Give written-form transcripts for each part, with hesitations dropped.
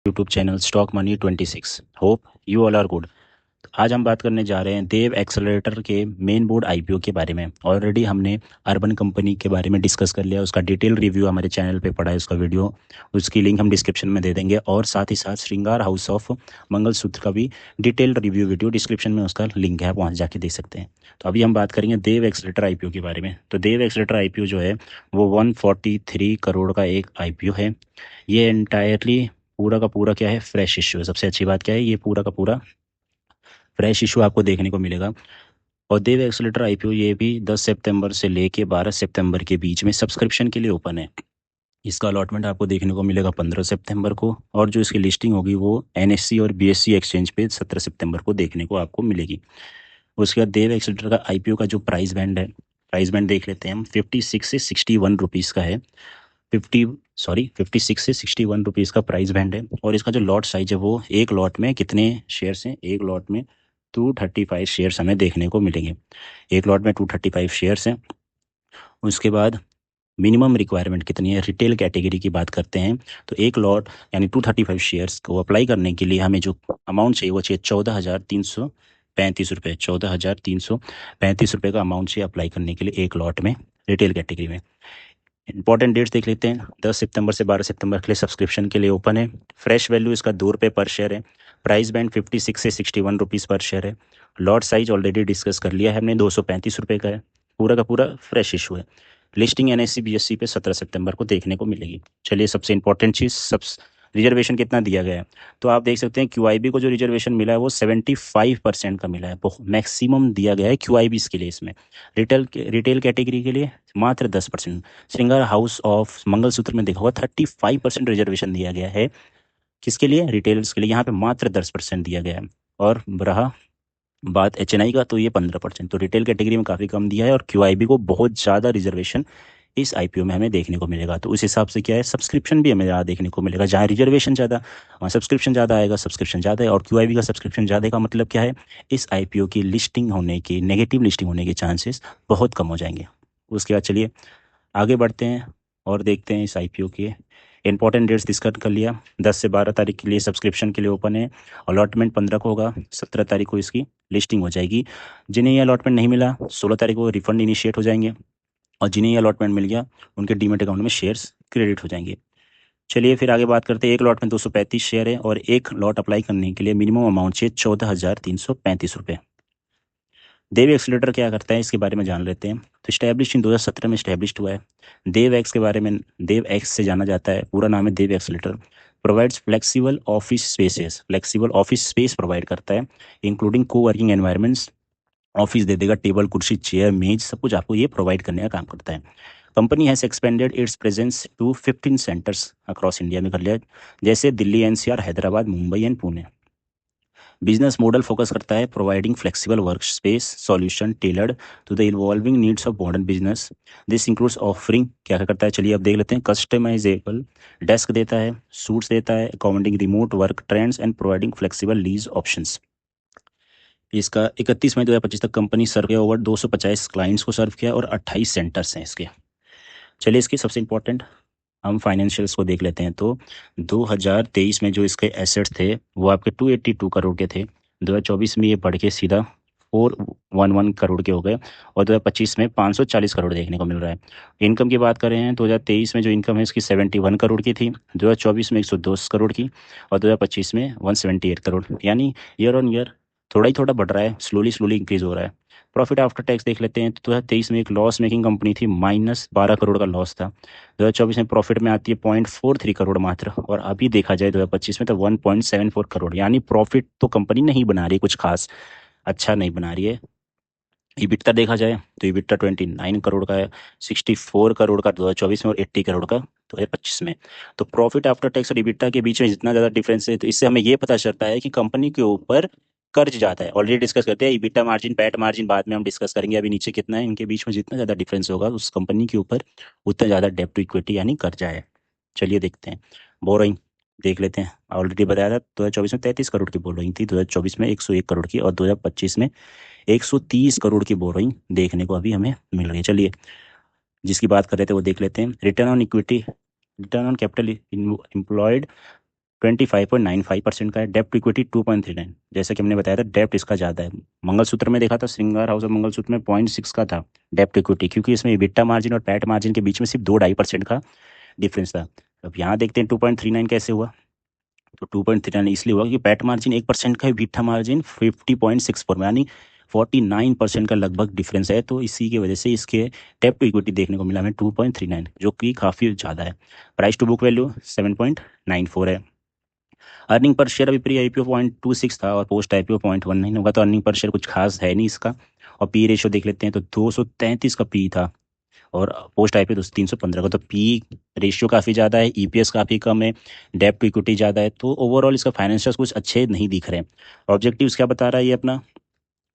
YouTube channel stock money 26। Hope you all are good. आज हम बात करने जा रहे हैं देव एक्सेलरेटर के मेन बोर्ड आईपीओ के बारे में। ऑलरेडी हमने अर्बन कंपनी के बारे में डिस्कस कर लिया, उसका डिटेल रिव्यू हमारे चैनल पे पड़ा है, उसका वीडियो, उसकी लिंक हम डिस्क्रिप्शन में दे देंगे। और साथ ही साथ श्रृंगार हाउस ऑफ मंगलसूत्र का भी डिटेल रिव्यू वीडियो डिस्क्रिप्शन में उसका लिंक है, आप वहाँ जाके देख सकते हैं। तो अभी हम बात करेंगे देव एक्सेलरेटर आईपीओ के बारे में। तो देव एक्सेलरेटर आईपीओ जो है वो 143 करोड़ का एक आईपीओ है। ये एंटायरली पूरा का पूरा क्या है, फ्रेश इशू है। सबसे अच्छी बात क्या है, ये पूरा का पूरा फ्रेश इशू आपको देखने को मिलेगा। और देव एक्सेलेटर आईपीओ ये भी 10 सितंबर से लेके 12 सितंबर के बीच में सब्सक्रिप्शन के लिए ओपन है। इसका अलॉटमेंट आपको देखने को मिलेगा 15 सितंबर को, और जो इसकी लिस्टिंग होगी वो एनएससी और बीएससी एक्सचेंज पे 17 सितंबर को देखने को आपको मिलेगी। उसके बाद देव एक्सेलेटर का आईपीओ का जो प्राइस बैंड है, प्राइस बैंड देख लेते हैं हम। 56 से 61 रुपीज़ का है। 56 से 61 रुपीज़ का प्राइस बैंड है। और इसका जो लॉट साइज है वो एक लॉट में कितने शेयर्स हैं, एक लॉट में 235 शेयर्स हमें देखने को मिलेंगे। एक लॉट में 235 शेयर्स हैं। उसके बाद मिनिमम रिक्वायरमेंट कितनी है, रिटेल कैटेगरी की बात करते हैं तो एक लॉट यानी 235 शेयर्स को अप्लाई करने के लिए हमें जो अमाउंट चाहिए वो चाहिए 14,335 रुपये। 14,335 रुपये का अमाउंट चाहिए अप्लाई करने के लिए एक लॉट में रिटेल कैटेगरी में। इंपॉर्टेंट डेट्स देख लेते हैं। 10 सितंबर से 12 सितंबर के लिए सब्सक्रिप्शन के लिए ओपन है। फ्रेश वैल्यू इसका 2 रुपये पर शेयर है। प्राइस बैंड 56 से 61 रुपीज़ पर शेयर है। लॉट साइज ऑलरेडी डिस्कस कर लिया है हमने, 235 रुपये का है। पूरा का पूरा फ्रेश इशू है। लिस्टिंग एनएससी बीएससी पे 17 सितंबर को देखने को मिलेगी। चलिए, सबसे इंपॉर्टेंट चीज़, सब रिजर्वेशन कितना दिया गया है तो आप देख सकते हैं क्यूआईबी को जो रिजर्वेशन मिला है वो 75% का मिला है। मैक्सिमम दिया गया है क्यूआईबी के लिए। इसमें रिटेल कैटेगरी के लिए मात्र 10%। श्रृंगार हाउस ऑफ मंगलसूत्र में देखा होगा 35% रिजर्वेशन दिया गया है। किसके लिए, रिटेलर्स के लिए। यहाँ पे मात्र 10% दिया गया है। और रहा बात एचएनआई का तो ये 15%। तो रिटेल कैटेगरी में काफ़ी कम दिया है और क्यूआईबी को बहुत ज़्यादा रिजर्वेशन इस आईपीओ में हमें देखने को मिलेगा। तो उस हिसाब से क्या है, सब्सक्रिप्शन भी हमें ज़्यादा देखने को मिलेगा। जहाँ रिजर्वेशन ज़्यादा वहाँ सब्सक्रिप्शन ज़्यादा आएगा। सब्सक्रिप्शन ज़्यादा है और क्यूआईबी का सब्सक्रिप्शन ज़्यादा का मतलब क्या है, इस आईपीओ की लिस्टिंग होने की, नेगेटिव लिस्टिंग होने के चांसेस बहुत कम हो जाएंगे। उसके बाद चलिए आगे बढ़ते हैं और देखते हैं इस आईपीओ के इंपॉर्टेंट डेट्स डिस्कस कर लिया। 10 से 12 तारीख के लिए सब्सक्रिप्शन के लिए ओपन है। अलॉटमेंट 15 को होगा। 17 तारीख को इसकी लिस्टिंग हो जाएगी। जिन्हें ये अलॉटमेंट नहीं मिला 16 तारीख को रिफंड इनिशिएट हो जाएंगे, और जिन्हें ये अलॉटमेंट मिल गया उनके डीमेट अकाउंट में शेयर्स क्रेडिट हो जाएंगे। चलिए फिर आगे बात करते हैं। एक लॉट में 235 शेयर है और एक लॉट अप्लाई करने के लिए मिनिमम अमाउंट चाहिए 14,335 रुपये। देव एक्सलेटर क्या करता है इसके बारे में जान लेते हैं। तो स्टैब्लिश इन 2017 में स्टैब्लिश्ड हुआ है। देव एक्स के बारे में, देव एक्स से जाना जाता है, पूरा नाम है Dev Accelerator. Provides flexible office spaces, flexible office space provide करता है इंक्लूडिंग को वर्किंग एनवायरमेंट्स। ऑफिस दे देगा, टेबल कुर्सी चेयर मेज सब कुछ आपको ये प्रोवाइड करने का काम करता है। Company has expanded its presence to 15 centres across India में कर लिया, जैसे Delhi NCR, Hyderabad, Mumbai and Pune. Business model focus करता है providing flexible work space solution tailored to the evolving needs of modern business. This includes offering, क्या क्या करता है चलिए अब देख लेते हैं। कस्टमाइजेबल डेस्क देता है, सूट्स देता है, accommodating remote work trends and providing flexible lease options. इसका 31 मई 2025 तक कंपनी सर्व किया, ओवर 250 क्लाइंट्स को सर्व किया और 28 सेंटर्स हैं इसके। चलिए इसकी सबसे इंपॉर्टेंट हम फाइनेंशियल्स को देख लेते हैं। तो 2023 में जो इसके एसेट्स थे वो आपके 282 करोड़ के थे। 2024 में ये बढ़ के सीधा 411 करोड़ के हो गए और 2025 में 540 करोड़ देखने को मिल रहा है। इनकम की बात करें 2023 में जो इनकम है इसकी 71 करोड़ की थी, 2024 में 110 करोड़ की और 2025 में 178 करोड़। यानी ईयर ऑन ईयर थोड़ा ही थोड़ा बढ़ रहा है, स्लोली स्लोली इंक्रीज हो रहा है। प्रॉफिट आफ्टर टैक्स देख लेते हैं। तो 2023 में एक लॉस मेकिंग कंपनी थी, -12 करोड़ का लॉस था। 2024 में प्रॉफिट में आती है 0.43 करोड़ मात्र, और अभी देखा जाए 2025 में तो 1.74 करोड़। यानी प्रॉफिट तो कंपनी नहीं बना रही, कुछ खास अच्छा नहीं बना रही है। इबिट्टा देखा जाए तो इबिट्टा 29 करोड़ का है, 64 करोड़ का 2024 में और 80 करोड़ का 2025 में। तो प्रॉफिट आफ्टर टैक्स और इबिट्टा के बीच में जितना ज़्यादा डिफरेंस है तो इससे हमें ये पता चलता है कि कंपनी के ऊपर कर्ज जाता है। ऑलरेडी डिस्कस करते हैं इबिट्टा मार्जिन, पैट मार्जिन बाद में हम डिस्कस करेंगे, अभी नीचे कितना है। इनके बीच में जितना ज़्यादा डिफरेंस होगा उस कंपनी के ऊपर उतना ज़्यादा डेब्ट टू इक्विटी यानी कर्जा है। चलिए देखते हैं। बोरोइंग देख लेते हैं। ऑलरेडी बताया था 2024 में 33 करोड़ की बोरोइंग थी, 2024 में 101 करोड़ की और 2025 में 130 करोड़ की बोरोइंग देखने को अभी हमें मिल रही है। चलिए जिसकी बात कर रहे थे वो देख लेते हैं। Return on equity, return on capital employed 25.95% का है। डेप्ट टू इक्विटी 2.39, जैसा कि हमने बताया था डेप्ट इसका ज़्यादा है। मंगलसूत्र में देखा था, श्रृंगार हाउस ऑफ मंगलसूत्र में 0.6 का था डेप्ट टू इक्विटी, क्योंकि इसमें इबिट्टा मार्जिन और पैट मार्जिन के बीच में सिर्फ 2-2.5% का डिफरेंस था। अब यहाँ देखते हैं 2.39 कैसे हुआ। तो 2.39 इसलिए हुआ कि पैट मार्जिन 1% का है, इबिट्टा मार्जिन 50.64 में, यानी 49% का लगभग डिफरेंस है। तो इसी की वजह से इसके डेप्ट टू इक्विटी देखने को मिला हमें 2.39, जो कि काफ़ी ज़्यादा है। प्राइस टू बुक वैल्यू 7.94 है। अर्निंग पर शेयर अभी प्री आईपीओ 0.26 था और पोस्ट आईपीओ 0.19 होगा, तो अर्निंग पर शेयर कुछ खास है नहीं इसका। और पी रेशियो देख लेते हैं तो 233 का पी था और पोस्ट आईपीओ 315 का, तो पी रेशियो काफ़ी ज़्यादा है, ईपीएस काफ़ी कम है, डेप्ट टू इक्विटी ज़्यादा है। तो ओवरऑल इसका फाइनेंशियल्स कुछ अच्छे नहीं दिख रहे हैं। ऑब्जेक्टिव्स क्या बता रहा है ये अपना,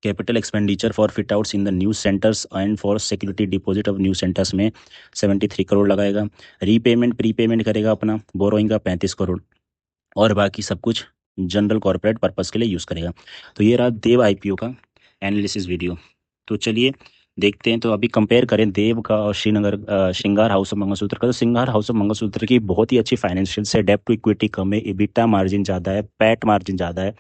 capital expenditure for fit outs in the new centres and for security deposit of new centres में 73 करोड़ लगाएगा। रीपेमेंट प्रीपेमेंट करेगा अपना बोरोइंग का 35 करोड़, और बाकी सब कुछ जनरल कॉर्पोरेट पर्पस के लिए यूज़ करेगा। तो ये रहा देव आईपीओ का एनालिसिस वीडियो। तो चलिए देखते हैं, तो अभी कंपेयर करें देव का और श्रृंगार हाउस ऑफ मंगलसूत्र का। तो श्रृंगार हाउस ऑफ मंगलसूत्र की बहुत ही अच्छी फाइनेंशियल्स है, डेप्ट टू इक्विटी कम है, इबिटा मार्जिन ज़्यादा है, पैट मार्जिन ज़्यादा है,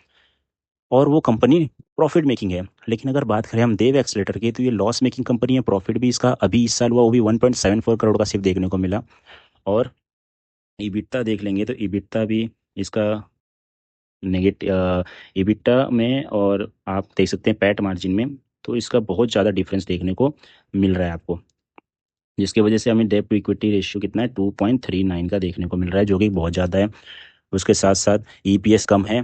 और वो कंपनी प्रॉफिट मेकिंग है। लेकिन अगर बात करें हम देव एक्सलेटर की, तो ये लॉस मेकिंग कंपनी है। प्रॉफिट भी इसका अभी इस साल हुआ, वो भी 1.74 करोड़ का सिर्फ देखने को मिला। और इबिट्टा देख लेंगे तो इबिट्टा भी इसका नेगेटिव इबिट्टा में, और आप देख सकते हैं पैट मार्जिन में, तो इसका बहुत ज़्यादा डिफरेंस देखने को मिल रहा है आपको, जिसकी वजह से हमें डेप्ट टू इक्विटी रेशियो कितना है 2.39 का देखने को मिल रहा है, जो कि बहुत ज़्यादा है। उसके साथ साथ ईपीएस कम है,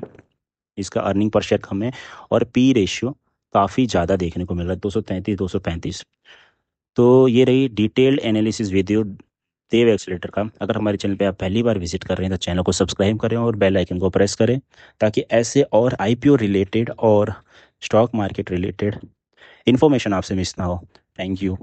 इसका अर्निंग पर शेयर कम है, और पी रेशियो काफ़ी ज़्यादा देखने को मिल रहा है 235 तो ये रही डिटेल्ड एनालिसिस वीडियो देव एक्सलेटर का। अगर हमारे चैनल पे आप पहली बार विजिट कर रहे हैं तो चैनल को सब्सक्राइब करें और बेल आइकन को प्रेस करें, ताकि ऐसे और आईपीओ रिलेटेड और स्टॉक मार्केट रिलेटेड इन्फॉर्मेशन आपसे मिस ना हो। Thank you.